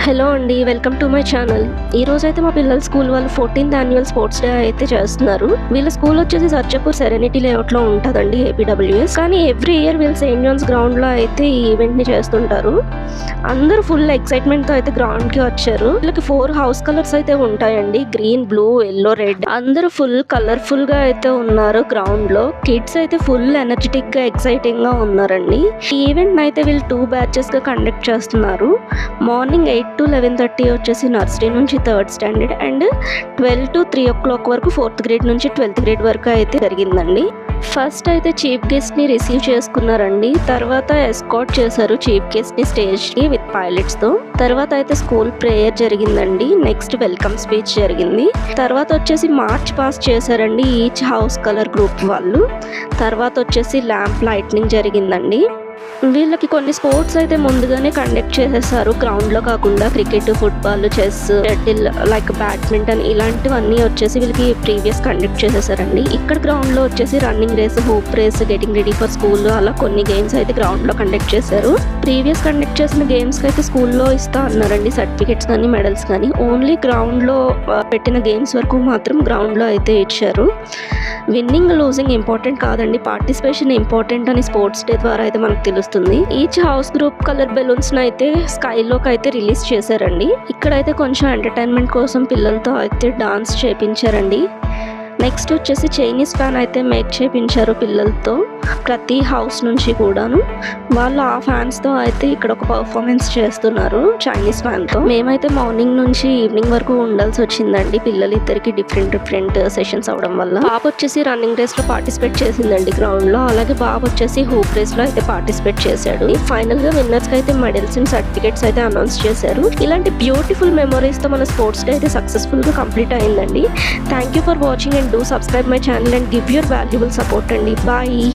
Hello అండి, welcome to my channel. ఈ రోజు అయితే మా పిల్లల స్కూల్ వాళ్ళు 14th యాన్యువల్ స్పోర్ట్స్ డే అయితే చేస్తున్నారు. వీళ్ళ స్కూల్ వచ్చేసి సర్జపూర్ సెరెనిటీ లేఅవుట్ లో ఉంటుందండి, ఏపీడబ్ల్యూఎస్. కానీ ఎవ్రీ ఇయర్ వీళ్ళు సెయింట్ జాన్స్ గ్రౌండ్ లో అయితే ఈ ఈవెంట్ ని చేస్తుంటారు. అందరూ ఫుల్ ఎక్సైట్మెంట్ తో అయితే గ్రౌండ్ కి వచ్చారు. వీళ్ళకి 4 హౌస్ కలర్స్ అయితే ఉంటాయండి, గ్రీన్, బ్లూ, ఎల్లో, రెడ్. అందరూ ఫుల్ కలర్ఫుల్ గా అయితే ఉన్నారు గ్రౌండ్ లో. కిడ్స్ అయితే ఫుల్ ఎనర్జెటిక్ గా ఎక్సైటింగ్ గా ఉన్నారండి. ఈ ఈవెంట్ అయితే వీళ్ళు 2 బ్యాచెస్ గా కండక్ట్ చేస్తున్నారు. మార్నింగ్ 8 to 11:30 వచ్చేసి నర్సరీ నుంచి 3rd standard and 12 to 3 o'clock వరకు 4th గ్రేడ్ నుంచి 12th గ్రేడ్ వరకు అయితే జరిగిందండి. ఫస్ట్ అయితే చీఫ్ గెస్ట్ ని రిసీవ్ చేసుకున్నారండి. తర్వాత ఎస్కాట్ చేశారు చీఫ్ గెస్ట్ ని స్టేజ్ కి విత్ పైలట్స్ తో. తర్వాత అయితే స్కూల్ ప్రేయర్ జరిగిందండి. నెక్స్ట్ వెల్కమ్ స్పీచ్ జరిగింది. తర్వాత వచ్చేసి మార్చ్ పాస్ చేశారండి ఈచ్ హౌస్ కలర్ గ్రూప్ వాళ్ళు. తర్వాత వచ్చేసి ల్యాంప్ లైట్నింగ్ జరిగిందండి. వీళ్ళకి కొన్ని స్పోర్ట్స్ అయితే ముందుగానే కండక్ట్ చేసేసారు గ్రౌండ్ లో కాకుండా. Cricket, football, chess, shuttle, like badminton ఇలాంటివన్నీ వచ్చేసి వీళ్ళకి ప్రీవియస్ కండక్ట్ చేసేసారండి. ఇక్కడ గ్రౌండ్ లో వచ్చేసి running race, hoop race, getting ready for school అలా కొన్ని గేమ్స్ అయితే గ్రౌండ్ లో కండక్ట్ చేశారు. ప్రీవియస్ కండక్ట్ చేసిన గేమ్స్ కి అయితే స్కూల్లో ఇస్తా అన్నారండి సర్టిఫికెట్స్ కానీ మెడల్స్ కానీ. ఓన్లీ గ్రౌండ్ లో పెట్టిన గేమ్స్ వరకు మాత్రం గ్రౌండ్ లో అయితే ఇచ్చారు. విన్నింగ్ లూజింగ్ ఇంపార్టెంట్ కాదండి, పార్టిసిపేషన్ ఇంపార్టెంట్ అని స్పోర్ట్స్ డే ద్వారా అయితే మనకు తెలుస్తుంది. Each house group colour balloons అయితే స్కైలోకి అయితే రిలీజ్ చేశారండి. ఇక్కడైతే కొంచెం ఎంటర్టైన్మెంట్ కోసం పిల్లలతో అయితే డాన్స్ చేపించారండి. నెక్స్ట్ వచ్చేసి చైనీస్ ఫ్యాన్ అయితే మేక్ చేయించారు పిల్లలతో ప్రతి హౌస్ నుంచి కూడాను. వాళ్ళు ఆ ఫ్యాన్స్ తో అయితే ఇక్కడ ఒక పర్ఫార్మెన్స్ చేస్తున్నారు చైనీస్ ఫ్యాన్ తో. మేమైతే మార్నింగ్ నుంచి ఈవినింగ్ వరకు ఉండాల్సి వచ్చిందండి పిల్లలు ఇద్దరికి, డిఫరెంట్ సెషన్స్ అవడం వల్ల. బాబు వచ్చేసి రన్నింగ్ రేస్ లో పార్టిసిపేట్ చేసిందండి గ్రౌండ్ లో. అలాగే బాబు వచ్చేసి హూప్ రేస్ లో అయితే పార్టిసిపేట్ చేశాడు. ఫైనల్ గా విన్నర్స్ కి అయితే మెడల్స్ అండ్ సర్టిఫికెట్స్ అయితే అనౌన్స్ చేశారు. ఇలాంటి బ్యూటిఫుల్ మెమరీస్ తో మన స్పోర్ట్స్ డే అయితే సక్సెస్ఫుల్ గా కంప్లీట్ అయిందండి. Thank you for watching and do subscribe my channel and give your valuable support అండి. Bye.